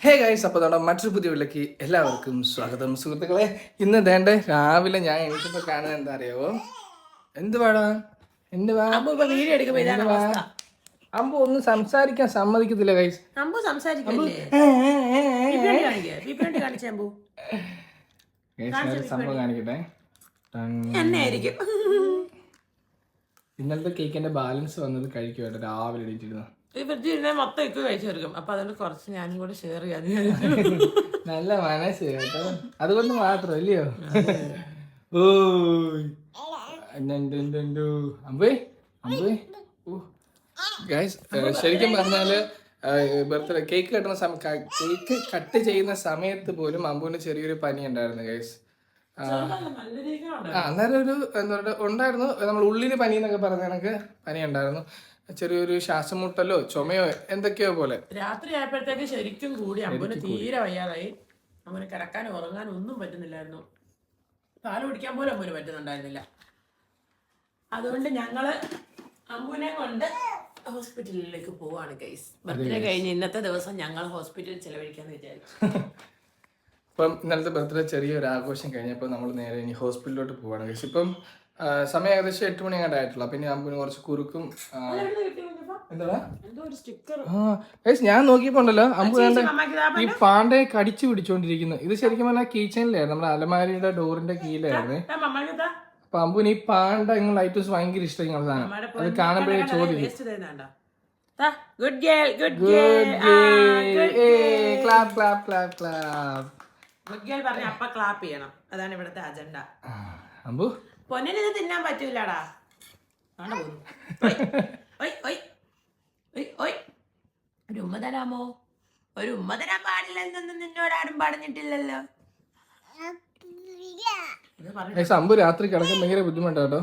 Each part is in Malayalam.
ഹേ ഗൈസ്, അപ്പോൾ നമ്മുടെ മറ്റൊരു പുതിയ വീട്ടിലേക്ക് എല്ലാവർക്കും സ്വാഗതം. സുഹൃത്തുക്കളെ, ഇന്ന് ദേണ്ടേ രാവിലെ ഞാൻ എനിക്കിപ്പോൾ കാണുന്നത് എന്താ അറിയാവോ? എന്തുവാടാ എന്തുവാ വീഡിയോ എടുക്കുമ്പോ ഇതാണ് എന്തുവാ അവസ്ഥ. അമ്പു ഒന്നും സംസാരിക്കാൻ സമ്മതിക്കത്തില്ല ഗൈസ്. അമ്പു സംസാരിക്കില്ലേ? കാണിച്ചേ അമ്പു. ഞാനൊരു സംഭവം കാണിക്കട്ടെ. എന്നായിരിക്കും ഇന്നലത്തെ കേക്കിന്റെ ബാലൻസ് വന്നത് കഴിക്കുവായിട്ട് രാവിലെ എണീറ്റിരുന്നു. ഈ ഫ്രിഡ്ജിൽ ഇരുന്നാൽ മൊത്തം ഇക്ക് കഴിച്ചു തീർക്കും. അപ്പൊ അതുകൊണ്ട് കുറച്ച് ഞാനും കൂടെ ഷെയർ ചെയ്യാൻ. നല്ല മനസ്സ് കേട്ടോ, അതുകൊണ്ട് മാത്രം അല്ലയോ? ഓ അമ്പേ അമ്പേ ഗൈസ്, ശരിക്കും പറഞ്ഞാല് ബർത്ത്ഡേ കേക്ക് കട്ടുന്ന കേക്ക് കട്ട് ചെയ്യുന്ന സമയത്ത് പോലും അമ്പുവിന് ചെറിയൊരു പനി ഉണ്ടായിരുന്നു ഗൈസ്. അന്നേരം ഒരു എന്താ പറയുക ഉണ്ടായിരുന്നു, നമ്മൾ ഉള്ളിന് പനി എന്നൊക്കെ പറഞ്ഞ കണക്ക് പനി ഉണ്ടായിരുന്നു. ചെറിയൊരു ശ്വാസം മുട്ടലോ ചുമയോ എന്തൊക്കെയോ പോലെ. രാത്രി ആയപ്പോഴത്തേക്ക് ശരിക്കും കൂടി അമ്പുന് തീരെ വയ്യാതായി. അമ്മന് കിടക്കാനും ഉറങ്ങാനും ഒന്നും പറ്റുന്നില്ലായിരുന്നു. പാല് കുടിക്കാൻ പോലും അമ്പുന് പറ്റുന്നുണ്ടായിരുന്നില്ല. അതുകൊണ്ട് ഞങ്ങള് അമ്പുനെ കൊണ്ട് ഹോസ്പിറ്റലിലേക്ക് പോവാണ് ഗൈസ്. ബർത്ത്ഡേ കഴിഞ്ഞ് ഇന്നത്തെ ദിവസം ഞങ്ങൾ ഹോസ്പിറ്റലിൽ ചെലവഴിക്കാന്ന് വിചാരിച്ചു. ഇപ്പം ഇന്നലത്തെ ബർത്ത്ഡേ ചെറിയൊരു ആഘോഷം കഴിഞ്ഞപ്പോൾ നമ്മൾ നേരെ ഇനി ഹോസ്പിറ്റലിലോട്ട് പോവാണ് ഗൈസ്. ഇപ്പം സമയം ഏകദേശം 8 മണി അങ്ങോട്ട് ആയിട്ടുള്ളൂ. പിന്നെ അമ്പുന് കുറച്ച് കുറുക്കും എന്താ ഗൈസ്, ഞാൻ നോക്കിയപ്പോണ്ടല്ലോ അമ്പു ഈ പാണ്ടെ കടിച്ചു പിടിച്ചോണ്ടിരിക്കുന്നു. ഇത് ശരിക്കും പറഞ്ഞാൽ കിച്ചണിലായിരുന്നു, നമ്മുടെ അലമാരിയുടെ ഡോറിന്റെ കീഴിലായിരുന്നു. അപ്പൊ അമ്പുന് ഈ പാണ്ട ഇങ്ങനെ ലൈറ്റൂസ് ഭയങ്കര ഇഷ്ടം സാധനം. അത് കാണുമ്പോഴേ ചോദിക്കും. അപ്പ ക്ലാപ്പ് ചെയ്യണം, അതാണ് ഇവിടുത്തെ അജണ്ട. അമ്പു പൊന്നിന് ഇത് തിന്നാൻ പറ്റൂലടാ. ഒരു ഉമ്മ തരാമോ? ഒരു ഉമ്മ തരാൻ പാടില്ലെന്നൊന്നും നിന്നോടാരും പറഞ്ഞിട്ടില്ലല്ലോ. അമ്പു രാത്രി കിടക്കാൻ ഭയങ്കര ബുദ്ധിമുട്ടാട്ടോ.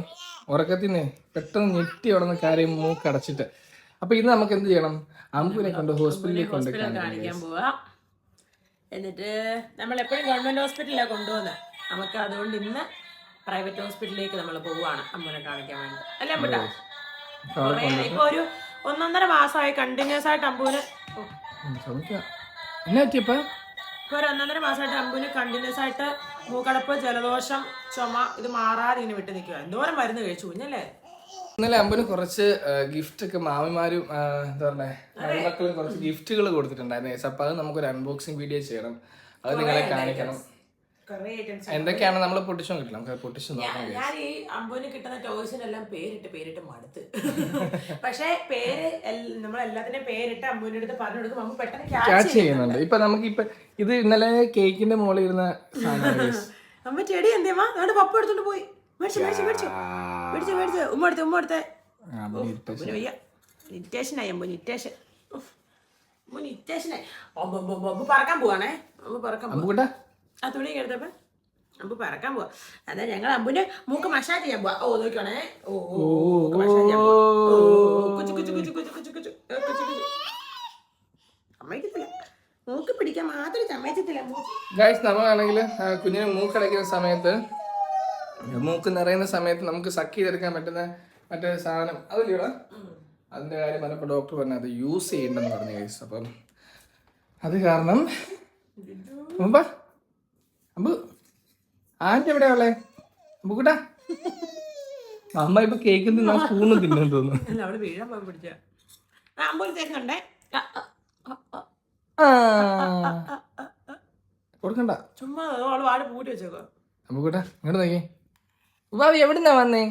ഉറക്കത്തിനെ പെട്ടെന്ന് ഞെട്ടി ഉടന്ന് കാര്യം മൂക്കടച്ചിട്ട്. അപ്പൊ ഇന്ന് നമുക്ക് എന്ത് ചെയ്യണം? അമ്പുവിനെ കൊണ്ട് ഹോസ്പിറ്റലിൽ കാണിക്കാൻ പോവാ. എന്നിട്ട് നമ്മൾ എപ്പോഴും ഗവൺമെന്റ് ഹോസ്പിറ്റലിലാണ് കൊണ്ടുപോകുന്നത്. നമുക്ക് അതുകൊണ്ട് ഇന്ന് പ്രൈവറ്റ് ഹോസ്പിറ്റലിലേക്ക് നമ്മൾ പോവാണ് അമ്പുനെ കാണിക്കാൻ വേണ്ടി. അല്ലേ അമ്പുട്ടാ? ഇപ്പൊ ഒരു 1.5 മാസമായി കണ്ടിന്യൂസ് ആയിട്ട് അമ്പുവിന് ഇപ്പൊ ഒരു 1.5 മാസമായിട്ട് അമ്പുവിന് കണ്ടിന്യൂസ് ആയിട്ട് മൂക്കടപ്പ്, ജലദോഷം, ചുമ ഇത് മാറാതെ ഇങ്ങനെ വിട്ട് നിൽക്കുക. എന്തോരം മരുന്ന് കഴിച്ചു കുഞ്ഞല്ലേ. ഇന്നലെ അമ്പുന് കുറച്ച് ഗിഫ്റ്റ് ഒക്കെ മാമിമാരും എന്താ പറഞ്ഞേ മരുമക്കളും കുറച്ച് ഗിഫ്റ്റുകൾ കൊടുത്തിട്ടുണ്ടായിരുന്നു. അപ്പൊ അത് നമുക്കൊരു അൺബോക്സിങ് വീഡിയോ ചെയ്യണം, അത് നിങ്ങളെ കാണിക്കണം. എന്തൊക്കെയാണ് നമ്മൾ പൊട്ടിച്ചു നോക്കില്ല, നമുക്ക് പൊട്ടിച്ചു നോക്കാം. ഞാൻ ഈ അമ്പുവിന് കിട്ടുന്ന ടോയ്സിനെല്ലാം പേരിട്ട് മടുത്ത്. പക്ഷെ പേര് നമ്മൾ എല്ലാത്തിനും പേരിട്ട് അമ്പുവിന്റെ അടുത്ത് പറഞ്ഞു കൊടുക്കും. അമ്മ പെട്ടെന്ന് ക്യാച്ച് ചെയ്യുന്നുണ്ട്. ഇപ്പൊ നമുക്ക് ഇപ്പൊ ഇത് ഇന്നലെ കേക്കിന്റെ മുകളിൽ ഇരുന്ന അമ്മ ചെടി എന്തേമാ അവിടെ പപ്പ എടുത്തോണ്ട് പോയി. മേടിച്ചു ഉമ്മ എടുത്തേ. നിറ്റേഷനായി അമ്പു, നിറ്റേഷനായി പറക്കാൻ പോവാണേ. അമ്പു പറക്കാൻ പോവാ. ആ തുണി എടുത്തപ്പോ അമ്പു പറക്കാൻ പോവാ. അതാ ഞങ്ങൾ അമ്പുന് മൂക്ക് മസാജ് ചെയ്യാൻ പോവാ. ഓ നോക്കണേ, സമ്മതിക്കത്തില്ല, മൂക്ക് പിടിക്കാൻ മാത്രം സമ്മതിക്കത്തില്ല. ഗൈസ്, നമ്മളാണെങ്കിൽ കുഞ്ഞിന് മൂക്കടയ്ക്കുന്ന സമയത്ത്, മൂക്ക് നിറയുന്ന സമയത്ത് നമുക്ക് സക്ക് ചെയ്തെടുക്കാൻ പറ്റുന്ന മറ്റേ സാധനം അതില്ലടാ, അതിന്റെ കാര്യം പറഞ്ഞപ്പോൾ ഡോക്ടർ പറഞ്ഞു അത് യൂസ് ചെയ്യണ്ടെന്ന് പറഞ്ഞു ഗൈസ്. അപ്പം അത് കാരണം അമ്പു ആൻറ്റി എവിടെയാ ഉള്ളേ? അമ്പുകൂട്ടാ അമ്മ ഇപ്പൊ കേക്ക് തിന്നാ സ്പൂണ് തിന്നു തോന്നുന്നു. അവിടെ വീഴാൻ പോയി പിടിച്ച അമ്പൂര് തരുന്നുണ്ടേ. കൊടുക്കണ്ട, ചുമ്മാ അവള് വാട് പൂട്ടി വെച്ചേക്കോ. അമ്പുകൂട്ടാ ഇങ്ങോട്ട് നോക്കി. ഉവാവി എവിടുന്നാ വന്നേ?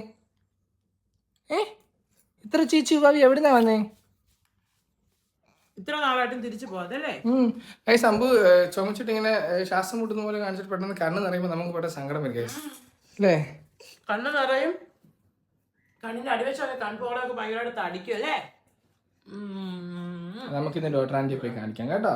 ഇത്ര ചേച്ചി ഉവാവി എവിടുന്നാ വന്നേ? ഇത്ര നാളായിട്ടും തിരിച്ചു പോവാതല്ലേ. സംഭവം ചുമച്ചിട്ട് ഇങ്ങനെ ശ്വാസം മുട്ടുന്ന പോലെ കാണിച്ചിട്ട് പെട്ടെന്ന് കണ്ണ് നിറയുമ്പോൾ നമുക്ക് പെട്ടെന്ന് സങ്കടം വരും അല്ലേ? കണ്ണ് നിറയും, കണ്ണിന്റെ അടിവശമൊക്കെ കൺപോളൊക്കെ ഭയങ്കരമായിട്ട് തടിക്കും അല്ലേ. നമുക്കിന്ന് ഡോക്ടർ ആൻറ്റി പോയി കാണിക്കാം കേട്ടോ.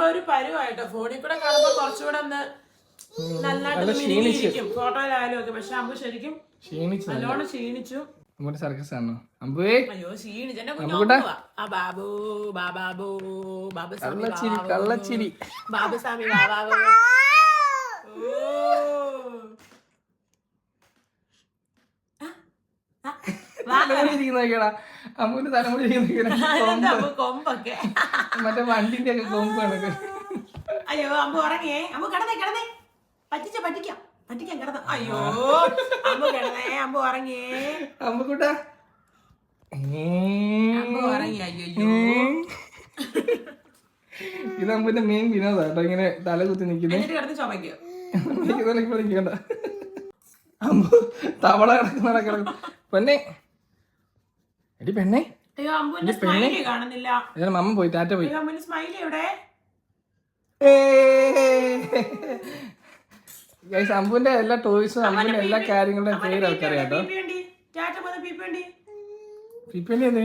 ഒരു പരുവായിട്ടോ ഫോണിൽ കൂടെ കാണുമ്പോ കുറച്ചുകൂടെ ഒന്ന് നന്നായിട്ട് ഫോട്ടോയിലായാലും ഒക്കെ. പക്ഷെ അമ്പു ശരിക്കും നല്ലോണം ക്ഷീണിച്ചു. സർക്കസ് ആണോ? അയ്യോ ക്ഷീണിച്ചു. ബാബു ബാബാബു കള്ളച്ചിരി ബാബുസ്വാമി ബാബാബു. തലമുടി ഇരിക്കുന്ന നോക്കിയടാ, അമ്മുവിന്റെ തലമുടി ഇരിക്കുന്ന കൊമ്പൊക്കെ മറ്റേ വണ്ടിന്റെ ഒക്കെ കൊമ്പ് കണക്ക്. അയ്യോ അമ്മ ഉറങ്ങിയേ, അമ്മ കിടന്നേ പറ്റിക്കാൻ കിടന്ന. അയ്യോ അമ്മ കിടന്നേ, അമ്മ ഉറങ്ങിയേ, അമ്മുക്കുട്ടാ അമ്മ ഉറങ്ങി. അയ്യോ ഇത് അമ്മുവിന്റെ മെയിൻ വിനോദാ കേട്ടോ, ഇങ്ങനെ തല കുത്തി നിൽക്കുന്നത്. കിടന്ന് ചുമക്കോ നിൽക്കണ്ട അമ്മ തവള കിടക്കുന്ന പെണ്ണെ, എടി പെണ്ണെ. അയ്യോ അമ്പുവിന്റെ സ്മൈലി കാണുന്നില്ല. അമ്മ പോയി, ടാറ്റ പോയി. അമ്പുവിന്റെ സ്മൈലി എവിടെ? അമ്പുവിന്റെ എല്ലാ ടോയ്സും അമ്പുവിന്റെ എല്ലാ കാര്യങ്ങളുടെയും പേര് ആൾക്കറിയാം കേട്ടോ. പിപ്പേണ്ടി എന്ത്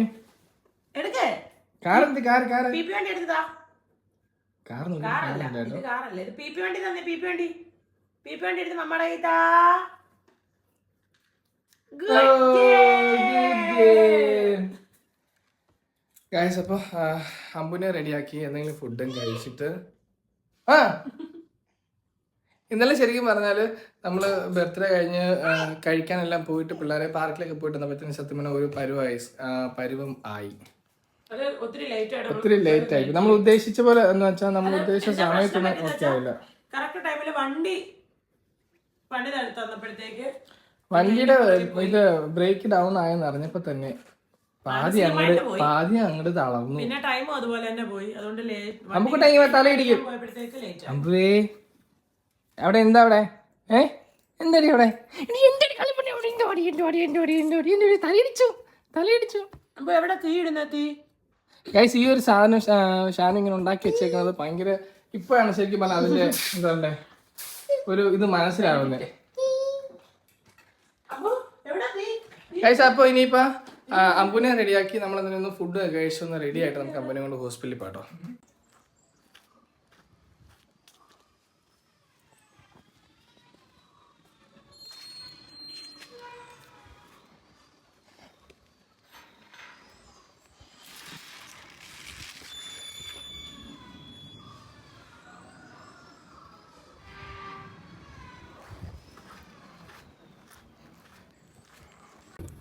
കാറെന്ത് കാറ് ഗൈസ്. അപ്പൊ അമ്പുനെ റെഡിയാക്കി എന്തെങ്കിലും ഫുഡും കഴിച്ചിട്ട് ഇന്നലെ ശരിക്കും പറഞ്ഞാല് നമ്മള് ബർത്ത്ഡേ കഴിഞ്ഞ് കഴിക്കാനെല്ലാം പോയിട്ട് പിള്ളേരെ പാർക്കിലൊക്കെ പോയിട്ട് വന്നപ്പോഴത്തേന് സത്യം പറഞ്ഞാൽ ഒരു പരുവം ആയി. ഒത്തിരി ലേറ്റ് ആയി. നമ്മൾ ഉദ്ദേശിച്ച പോലെ എന്ന് വെച്ചാൽ നമ്മൾ ഉദ്ദേശിച്ച സമയത്തൊന്നും ഓക്കെ ആയില്ല. വണ്ടിയുടെ ഇത് ബ്രേക്ക് ഡൗൺ ആയെന്ന് അറിഞ്ഞപ്പോ തന്നെ പാതി അങ്ങോട്ട് തളർന്നു. നമുക്ക് ടൈം തലയിടിക്കും. അമ്പേ അവിടെ എന്താ അവിടെ എന്താടി അവിടെ തലയിടിച്ചു. ഗൈസ് ഈ ഒരു സാധനം ഷാൻ ഇങ്ങനെ ഉണ്ടാക്കി വെച്ചേക്കുന്നത് ഭയങ്കര ഇപ്പോഴാണ് ശരിക്കും പറഞ്ഞാൽ അതിന്റെ എന്താ പറയണ്ടേ ഒരു ഇത് മനസ്സിലാവുന്നത്. ഗൈസ് അപ്പൊ ഇനിയിപ്പോ അമ്പുനെ റെഡിയാക്കി നമ്മൾ അതിനൊന്ന് ഫുഡ് കഴിച്ചൊന്ന് റെഡി ആയിട്ട് നമുക്ക് അമ്പുനെ കൊണ്ട് ഹോസ്പിറ്റലിൽ പോട്ടോ.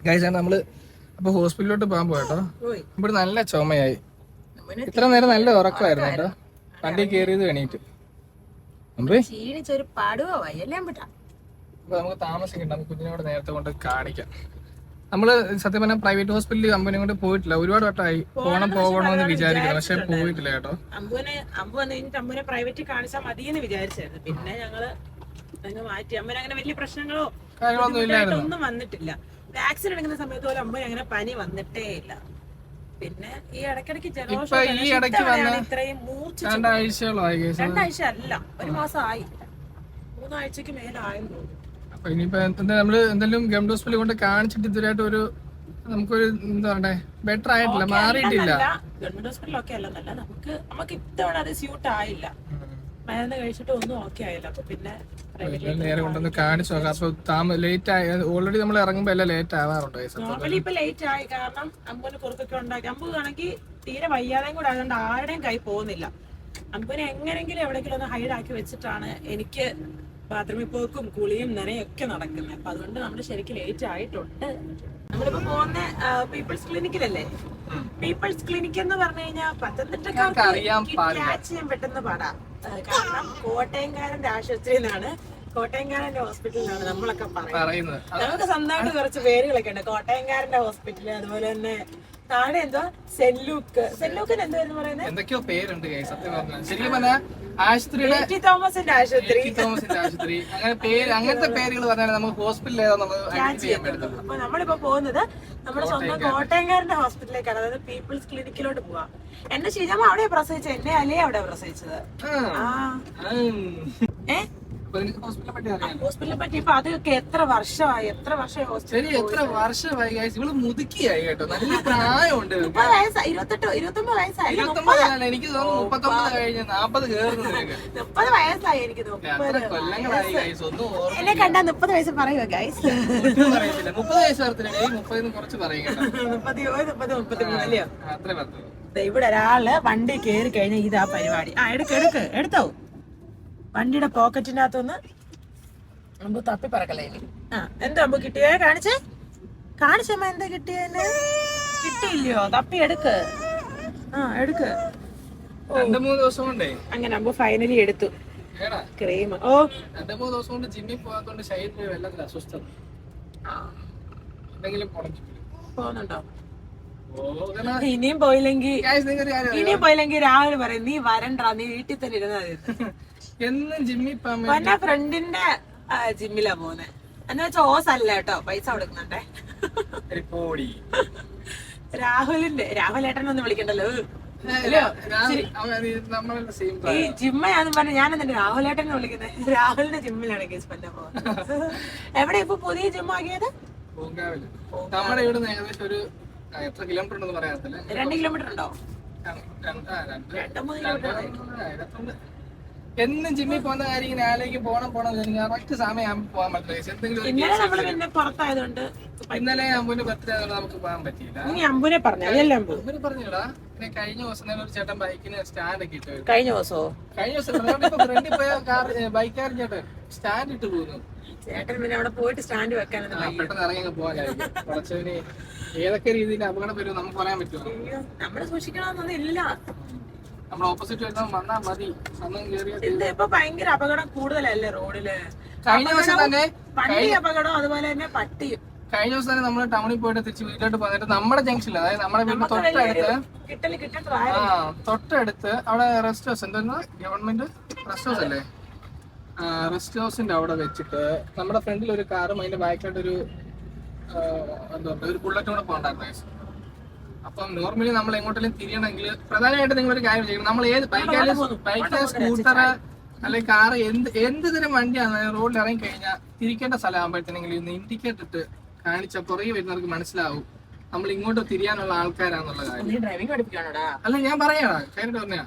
ഗൈസ് നമ്മള് അപ്പൊ ഹോസ്പിറ്റലിലോട്ട് പോകാൻ പോയട്ടോ. ഇവിടെ നല്ല ചുമയായി. ഇത്ര നേരം നല്ല ഉറക്കമായിരുന്നു കേട്ടോ. വണ്ടി കയറിയത് എണീറ്റ്. അപ്പൊ നമുക്ക് താമസിക്കണ്ട, നമുക്ക് കുഞ്ഞിനോട് നേരത്തെ കൊണ്ട് കാണിക്കാം. നമ്മള് സത്യം പറഞ്ഞാൽ പ്രൈവറ്റ് ഹോസ്പിറ്റലിൽ അമ്പനെ കൊണ്ട് പോയിട്ടില്ല. ഒരുപാട് വട്ടമായി പോകണമെന്ന് വിചാരിക്കുന്നു, പക്ഷെ പോയിട്ടില്ല കേട്ടോ. അമ്പുനെ പ്രൈവറ്റിൽ കാണിച്ചാൽ മതിയെന്ന് വിചാരിച്ചായിരുന്നു. പിന്നെ ഞങ്ങള് മാറ്റി. അമ്മന് അങ്ങനെ വലിയ പ്രശ്നങ്ങളോ കാര്യങ്ങളൊന്നും ഒന്നും വന്നിട്ടില്ല. വാക്സിൻ എടുക്കുന്ന സമയത്ത് പോലും അമ്മ അങ്ങനെ പനി വന്നിട്ടേ ഇല്ല. പിന്നെ ഈ ഇടയ്ക്കിടയ്ക്ക് ഇത്രയും രണ്ടാഴ്ച അല്ല, ഒരു മാസം ആയി, 3 ആഴ്ചക്ക് മേലായെന്ന്. അപ്പൊ ഇനിയിപ്പോ നമ്മള് എന്തെങ്കിലും ഗവൺമെന്റ് ഹോസ്പിറ്റലിൽ കൊണ്ട് കാണിച്ചിട്ട് ഇതുവരായിട്ട് ഒരു നമുക്കൊരു എന്താ പറയണ്ടേ ബെറ്റർ ആയിട്ടില്ല, മാറിയിട്ടില്ല. ഗവൺമെന്റ് ഹോസ്പിറ്റലൊക്കെ അല്ലെന്നല്ല, നമുക്ക് ഇത്തവണ അത് സ്യൂട്ട് ആയില്ല. മരുന്ന് കഴിച്ചിട്ട് ഒന്നും ഓക്കെ ആയില്ല. അപ്പൊ പിന്നെ നേരെ കൊണ്ടൊന്ന് കാണിച്ചു നോക്കാം. അപ്പൊ ലേറ്റ് ആയി, ഓൾറെഡി നമ്മൾ ഇറങ്ങുമ്പോ എല്ലാം ലേറ്റ് ആവാറുണ്ട്. നോർമലി ഇപ്പൊ ലേറ്റ് ആയി, കാരണം അമ്പുന് കുറുക്കൊക്കെ ഉണ്ടാക്കി. അമ്പു ആണെങ്കിൽ തീരെ വയ്യാതെയും കൂടെ ആയതുകൊണ്ട് ആരുടെയും കൈ പോകുന്നില്ല. അമ്പുനെ എങ്ങനെങ്കിലും എവിടെയെങ്കിലും ഒന്ന് ഹൈഡ് ആക്കി വെച്ചിട്ടാണ് എനിക്ക് ബാത്റൂമിൽ പോക്കും കുളിയും നനയൊക്കെ നടക്കുന്നത്. അപ്പൊ അതുകൊണ്ട് നമ്മൾ ശരിക്കും ലേറ്റ് ആയിട്ടുണ്ട്. നമ്മളിപ്പോ പോകുന്ന പീപ്പിൾസ് ക്ലിനിക്കിലല്ലേ. പീപ്പിൾസ് ക്ലിനിക് എന്ന് പറഞ്ഞു കഴിഞ്ഞാൽ പത്തനംതിട്ടക്കാർക്ക് ക്യാച്ച് ചെയ്യാൻ പെട്ടെന്ന് പാടാ. കാരണം കോട്ടയംകാരന്റെ ആശുപത്രിയിൽ നിന്നാണ്, കോട്ടയംകാരന്റെ ഹോസ്പിറ്റലിലാണ് നമ്മളൊക്കെ പറയുന്നത്. നമുക്ക് സ്വന്തമായിട്ട് കുറച്ച് പേരുകളൊക്കെ ഉണ്ട്. കോട്ടയംകാരന്റെ ഹോസ്പിറ്റല്, അതുപോലെ തന്നെ താഴെ എന്തോ സെല്ലൂക്കിന് എന്തായിരുന്നു പറയുന്നത്, എന്തൊക്കെയോ പേരുണ്ട്. ശരിക്കും പറഞ്ഞാൽ ആശുപത്രിയുടെ തോമസിന്റെ ആശുപത്രി, അങ്ങനെ പേര്, അങ്ങനത്തെ പേരുകൾ പറഞ്ഞാൽ നമുക്ക് ഹോസ്പിറ്റൽ. അപ്പൊ നമ്മളിപ്പോ പോകുന്നത് നമ്മുടെ സ്വന്തം കോട്ടയംകാരന്റെ ഹോസ്പിറ്റലിലേക്കാണ്, അതായത് പീപ്പിൾസ് ക്ലിനിക്കിലോട്ട് പോവാ. എന്നെ ശരിയാമ അവിടെ പ്രസവിച്ചത്, എന്നെ അല്ലേ അവിടെ പ്രസവിച്ചത്. ഹോസ്പിറ്റലിനെ പറ്റി ഇപ്പൊ അതൊക്കെ എത്ര വർഷമായി ഇവള് മുതുക്കിയായി കേട്ടോ. നല്ല പ്രായമുണ്ട്. 29 വയസ്സായി. എനിക്ക് തോന്നുന്നു 39 കഴിഞ്ഞ് 40 കേറുന്നു. 30 വയസ്സായി എനിക്ക് തോന്നുന്നു. എന്നെ കണ്ടാ 30 വയസ്സ് പറയുക ഗൈസ്. 30 വയസ്സ് വരത്തില്ലേ, 30 കുറച്ച് പറയും. 33 അല്ലയോ. ഇവിടെ ഒരാള് വണ്ടി കയറി കഴിഞ്ഞാൽ ഇതാ പരിപാടി. എടുത്തോ വണ്ടിയുടെ പോക്കറ്റിനകത്തൊന്ന് അമ്പു തപ്പി പറക്കല്ലേ. എന്താ അമ്പു കിട്ടിയേ, കാണിച്ചേ. കാണിച്ചമ്മ എന്താ കിട്ടിയെന്ന് കിട്ടിയില്ലയോ? തപ്പി എടുക്ക്. എടുക്ക്. 2-3 ദിവസം കൊണ്ടേ അങ്ങനെ അമ്പു ഫൈനലി എടുത്തു ക്രീം. 2-3 ദിവസം കൊണ്ട് ജിമ്മിൽ പോകാത്തോണ്ട് ശരീരത്തിൽ വെള്ളത്തിൽ അസ്വസ്ഥത. എന്തെങ്കിലും പോകുന്നുണ്ടോ? ഇനിയും പോയില്ലെങ്കിൽ രാഹുൽ പറയും നീ വരണ്ട, നീ വീട്ടിൽ തന്നെ ഇരുന്നത്. എന്നും ജിമ്മിൽ പിന്നെ ഫ്രണ്ടിന്റെ ജിമ്മിലാ പോകുന്നത്. എന്ന് വെച്ചാ ഓസ് അല്ല കേട്ടോ, പൈസ കൊടുക്കുന്നുണ്ടേ. രാഹുലേട്ടനൊന്നും വിളിക്കണ്ടല്ലോ. ഈ ജിമ്മയാന്ന് പറഞ്ഞ ഞാൻ എന്നിട്ട് രാഹുലേട്ടനെ വിളിക്കുന്നത്. രാഹുലിന്റെ ജിമ്മിലാണ് കേസ് പറ്റാൻ പോകുന്നത്. എവിടെ ഇപ്പൊ പുതിയ ജിം ആക്കിയത്? നമ്മുടെ ഇവിടെ ഏകദേശം ഒരു എത്ര കിലോമീറ്റർ ഉണ്ടെന്ന് പറയാത്തില്ല. 2 കിലോമീറ്റർ ഉണ്ടോ? 2-3 കിലോമീറ്റർ. എന്നും ജിമ്മിൽ പോകുന്ന കാര്യം ഇങ്ങനെ ആലേക്ക് പോണം കറക്റ്റ് സമയം പോകാൻ പറ്റില്ല. ഇന്നലെ അമ്പൂന്റെ ബർത്ത്ഡേ ആയതുകൊണ്ട് നമുക്ക് പോകാൻ പറ്റിയില്ല. അമ്പൂനെ പറഞ്ഞിടാ. പിന്നെ കഴിഞ്ഞ ദിവസം ഒരു ചേട്ടൻ ബൈക്കിന് സ്റ്റാൻഡ് ഒക്കെ ഇട്ട്. കഴിഞ്ഞ ദിവസം ഫ്രണ്ടിൽ പോയ ബൈക്കാരൻ ചേട്ടൻ സ്റ്റാൻഡ് ഇട്ട് പോകുന്നു. ചേട്ടൻ പിന്നെ അവിടെ പോയിട്ട് സ്റ്റാൻഡ് വെക്കാനൊന്നും പെട്ടെന്ന് ഇറങ്ങി പോകാൻ കുറച്ചവന് ഏതൊക്കെ രീതിയിൽ അപകടം വരും നമുക്ക് പറയാൻ പറ്റുമോ? നമ്മള് സൂക്ഷിക്കണമെന്നൊന്നും ഇല്ല. നമ്മൾ ഓപ്പോസിറ്റ് വരുന്ന വന്നാൽ മതി. ഇപ്പൊ ഭയങ്കര അപകടം കൂടുതലല്ലേ റോഡില്? കഴിഞ്ഞ ദിവസം തന്നെ അപകടം, അതുപോലെ തന്നെ പട്ടിയും. കഴിഞ്ഞ ദിവസം തന്നെ നമ്മൾ ടൗണിൽ പോയിട്ട് തിരിച്ച് വീട്ടിലോട്ട് പോയിട്ട് നമ്മുടെ ജംഗ്ഷനിൽ, അതായത് നമ്മുടെ വീട്ടിൽ തൊട്ടടുത്ത് അവിടെ റെസ്റ്റ് ഹൗസ് എന്തായിരുന്നു, ഗവൺമെന്റ് റെസ്റ്റ് ഹൗസ് അല്ലേ, റെസ്റ്റ് ഹൗസിന്റെ അവിടെ വെച്ചിട്ട് നമ്മുടെ ഫ്രണ്ടിൽ ഒരു കാറും അതിന്റെ ബാക്കിലോട്ട് ഒരു ബുള്ളറ്റും കൂടെ പോകണ്ടായിരുന്നു. അപ്പം നോർമലി നമ്മൾ എങ്ങോട്ടെങ്കിലും തിരിയണമെങ്കിൽ പ്രധാനമായിട്ട് നിങ്ങളൊരു കാര്യം ചെയ്യണം. നമ്മൾ ഏത് ബൈക്ക് സ്കൂട്ടർ അല്ലെങ്കിൽ കാറ് എന്ത് തരം വണ്ടിയാണ് റോഡിൽ ഇറങ്ങി കഴിഞ്ഞാൽ തിരിക്കേണ്ട സ്ഥലം ആകുമ്പോഴത്തേനെങ്കിലും ഇന്ന് ഇൻഡിക്കേറ്റർ ഇട്ട് കാണിച്ച പുറകെ വരുന്നവർക്ക് മനസ്സിലാവും നമ്മൾ ഇങ്ങോട്ട് തിരിയാനുള്ള ആൾക്കാരാന്നുള്ള കാര്യം. അല്ല ഞാൻ പറയാടാ, കാര്യം പറഞ്ഞ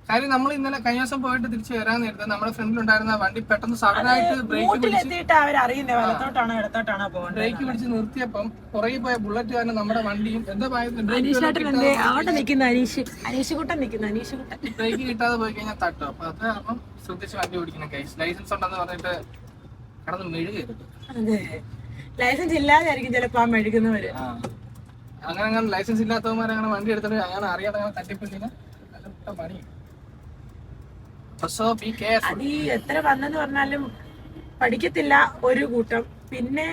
കാര്യം നമ്മൾ ഇന്നലെ കഴിഞ്ഞ ദിവസം പോയിട്ട് തിരിച്ചു വരാൻ നേരത്തെ നമ്മുടെ ഫ്രണ്ടിലുണ്ടായിരുന്ന വണ്ടി പെട്ടെന്ന് സഡനായിട്ട് ബ്രേക്ക് പിടിച്ച് നിർത്തിയപ്പം പുറകെ പോയ ബുള്ളറ്റുകാരന് നമ്മുടെ വണ്ടിയും എന്താ ബ്രേക്ക് കിട്ടാതെ പോയി കഴിഞ്ഞാൽ തട്ടും. അപ്പൊ അത് കാരണം ശ്രദ്ധിച്ച് വണ്ടി ഓടിക്കണം ഗൈസ്. ലൈസൻസ് ഉണ്ടെന്ന് പറഞ്ഞിട്ട് കടന്ന് മെഴുകരുത്. ലൈസൻസ് ഇല്ലാതായിരിക്കും ചിലപ്പോ ആ മെഴുകുന്നവര്. അങ്ങനെ ലൈസൻസ് ഇല്ലാത്തവന്മാരെ അങ്ങനെ വണ്ടി എടുത്തിട്ട് അങ്ങനെ അറിയാതെ അങ്ങനെ തട്ടിപ്പിട്ടില്ല നല്ല പണി. അത് എത്ര വന്നെന്ന് പറഞ്ഞാലും പഠിക്കത്തില്ല ഒരു കൂട്ടം. പിന്നെ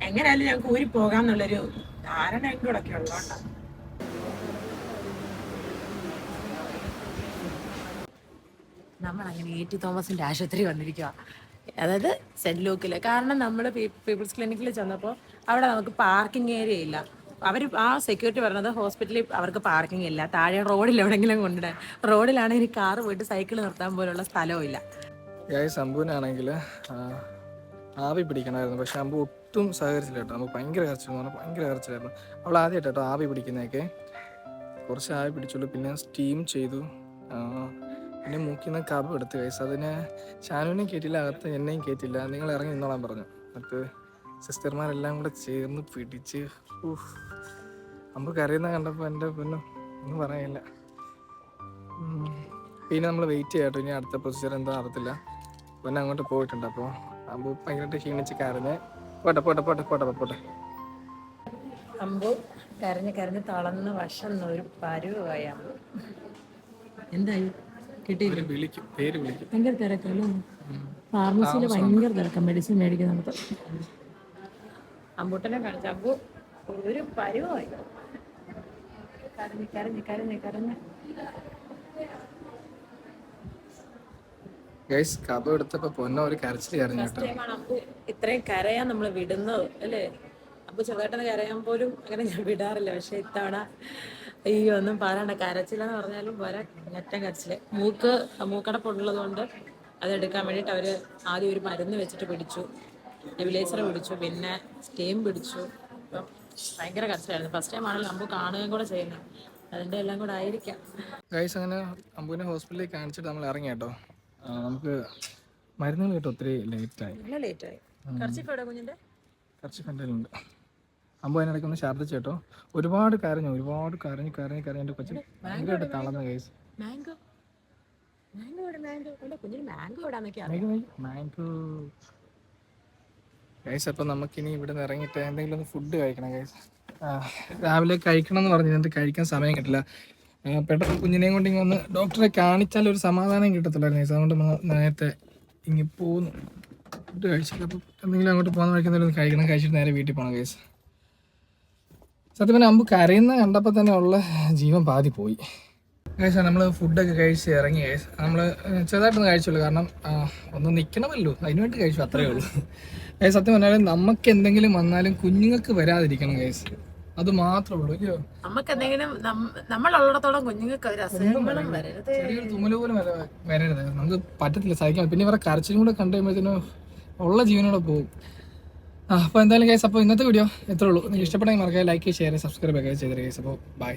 എങ്ങനെയാലും ഞങ്ങൾക്ക് ഊരി പോകാന്നുള്ളൊരു ധാരണ കൂടെ ഒക്കെ ഉള്ളതുകൊണ്ടാണ്. നമ്മളങ്ങനെ AT തോമസിന്റെ ആശുപത്രി വന്നിരിക്കുക, അതായത് സെന്റ് ലൂക്കില്. കാരണം നമ്മൾ പീപ്പിൾസ് ക്ലിനിക്കിൽ ചെന്നപ്പോൾ അവിടെ നമുക്ക് പാർക്കിംഗ് ഏരിയ ഇല്ല. അവർ ആ സെക്യൂരിറ്റി പറഞ്ഞത് ഹോസ്പിറ്റലിൽ അവർക്ക് പാർക്കിംഗ് ഇല്ല, താഴെ റോഡിൽ എവിടെയെങ്കിലും കൊണ്ടിടാൻ. റോഡിലാണെങ്കിൽ കാറ് പോയിട്ട് സൈക്കിൾ നിർത്താൻ പോലുള്ള സ്ഥലവും ഇല്ല. അമ്പൂനാണെങ്കിൽ ആവി പിടിക്കണമായിരുന്നു, പക്ഷെ അമ്പു ഒട്ടും സഹകരിച്ചില്ല കേട്ടോ. നമുക്ക് ഭയങ്കര കരച്ചിലായിരുന്നു. അവൾ ആദ്യമായിട്ട് കേട്ടോ ആവി പിടിക്കുന്നതൊക്കെ. കുറച്ച് ആവി പിടിച്ചുള്ളൂ, പിന്നെ സ്റ്റീം ചെയ്തു, പിന്നെ മൂക്കിന്ന് കബ് എടുത്ത് കൈസ്. അതിന് ഷാനുവിനെയും കയറ്റില്ല, അകത്ത് എന്നെയും കയറ്റില്ല, നിങ്ങൾ ഇറങ്ങി നിന്നോളാൻ പറഞ്ഞു. എന്നിട്ട് സിസ്റ്റർമാരെല്ലാം കൂടെ ചേർന്ന് പിടിച്ച് അമ്പ് കരയുന്ന കണ്ടപ്പോൾ എൻ്റെ പിന്നെ ഒന്നും പറയാനില്ല. പിന്നെ നമ്മൾ വെയിറ്റ് ചെയ്യാട്ടോ, ഇനി അടുത്ത പ്രൊസീജിയർ എന്താ അറിയത്തില്ല. പിന്നെ അങ്ങോട്ട് പോയിട്ടുണ്ട്. അപ്പോൾ അമ്പു ഭയങ്കരമായിട്ട് ക്ഷീണിച്ച് കരഞ്ഞ് പോട്ടെ. അമ്പു കരഞ്ഞ് തളർന്ന് വശം ഒരു പരുവായി. അമ്പു എന്തായി കിട്ടിയില്ല, പേര് വിളിക്കും. ഭയങ്കര തിരക്കല്ലോ ഫാർമസിയിൽ, ഭയങ്കര തിരക്കാം മെഡിസിൻ മേടിക്കുന്നുണ്ട്. അമ്പൂട്ടനെ കാണിച്ച അമ്പു ഒരു പരുവായി, കരഞ്ഞ് ഇത്രയും കരയാൻ നമ്മൾ വിടുന്നത് അല്ലേ? അപ്പൊ ചെറുതായിട്ടൊന്ന് കരയാൻ പോലും അങ്ങനെ ഞാൻ വിടാറില്ല. പക്ഷെ ഇത്തവണ അയ്യോ ഒന്നും പറയണ്ട, കരച്ചില്ലെന്ന് പറഞ്ഞാലും പോരാ, ഏറ്റവും കരച്ചില്. മൂക്കടപ്പുള്ളത് കൊണ്ട് അതെടുക്കാൻ വേണ്ടിയിട്ട് അവർ ആദ്യം ഒരു മരുന്ന് വെച്ചിട്ട് പിടിച്ചു, നെബുലൈസർ പിടിച്ചു, പിന്നെ സ്റ്റീം പിടിച്ചു. അപ്പം ഭയങ്കര കരച്ചിലായിരുന്നു. ഫസ്റ്റ് ടൈം ആണല്ലോ അമ്പു കാണുകയും കൂടെ ചെയ്യുന്നത്, അതിൻ്റെ എല്ലാം കൂടെ ആയിരിക്കാം. ഗൈസ് അങ്ങനെ അമ്പുവിനെ ഹോസ്പിറ്റലിൽ കാണിച്ചിട്ട് നമ്മൾ ഇറങ്ങി കേട്ടോ. നമുക്ക് മരുന്നുകൾ കിട്ടും. ഒത്തിരി ലേറ്റായി. കുറച്ച് കണ്ടലുണ്ട്. അമ്പു അതിനിടയ്ക്ക് ഒന്ന് ഛർദ്ദിച്ചു കേട്ടോ. ഒരുപാട് കരഞ്ഞു എൻ്റെ കൊച്ചിന് ഭയങ്കരമായിട്ട് തളർന്ന ഗൈസ്. മാംഗോ ഗൈസ് അപ്പം നമുക്കിനി ഇവിടെ നിന്ന് ഇറങ്ങിയിട്ട് എന്തെങ്കിലും ഒന്ന് ഫുഡ് കഴിക്കണം ഗൈസ്. രാവിലെ കഴിക്കണം എന്ന് പറഞ്ഞു എന്നിട്ട് കഴിക്കാൻ സമയം കിട്ടില്ല. പെട്ടെന്ന് കുഞ്ഞിനെയും കൊണ്ട് ഇങ്ങനെ ഒന്ന് ഡോക്ടറെ കാണിച്ചാൽ ഒരു സമാധാനം കിട്ടത്തില്ലായിരുന്നു ഗൈസ്. അതുകൊണ്ട് നേരത്തെ ഇങ്ങനെ പോകുന്നു. ഫുഡ് കഴിച്ചില്ല. അപ്പോൾ എന്തെങ്കിലും അങ്ങോട്ട് പോകുന്ന വഴിക്ക് എന്തെങ്കിലും കഴിക്കണം. കഴിച്ചിട്ട് നേരെ വീട്ടിൽ പോകണം ഗൈസ്. സത്യം പറഞ്ഞാൽ അമ്പ് കരയുന്ന കണ്ടപ്പോൾ തന്നെ ഉള്ള ജീവൻ പാതി പോയി ഗൈസ്. നമ്മൾ ഫുഡൊക്കെ കഴിച്ച് ഇറങ്ങി ഗൈസ്. നമ്മൾ ചെറുതായിട്ടൊന്ന് കഴിച്ചുള്ളൂ, കാരണം ഒന്ന് നിൽക്കണമല്ലോ, അതിനുവേണ്ടി കഴിച്ചു, അത്രയേ ഉള്ളൂ ഗൈസ്. സത്യം പറഞ്ഞാൽ നമുക്ക് എന്തെങ്കിലും വന്നാലും കുഞ്ഞുങ്ങൾക്ക് വരാതിരിക്കണം ഗൈസ്, അത് മാത്രമേ ഉള്ളൂ. ഇല്ലയോ, നമുക്ക് എന്തെങ്കിലും നമ്മളുള്ളിടത്തോളം കുഞ്ഞുങ്ങൾക്ക് ഒരു അസുഖങ്ങളും വരരുത്, ചെറിയൊരു തുമ്മല് പോലും വരരുത്. നമുക്ക് പറ്റത്തില്ല, സഹിക്കാൻ. പിന്നെ ഇവരെ കരച്ചിലും കൂടെ കണ്ടു കഴിയുമ്പോഴത്തേനും ഉള്ള ജീവനോടെ പോകും. അപ്പോൾ എന്തായാലും ഗൈസ്, അപ്പോൾ ഇന്നത്തെ വീഡിയോ എത്രേ ഉള്ളൂ. നിങ്ങൾക്ക് ഇഷ്ടപ്പെട്ടെങ്കിൽ മറക്കാതെ ലൈക്ക്, ഷെയർ, സബ്സ്ക്രൈബ് ഒക്കെ ചെയ്തേരെ ഗൈസ്. അപ്പോൾ ബൈ.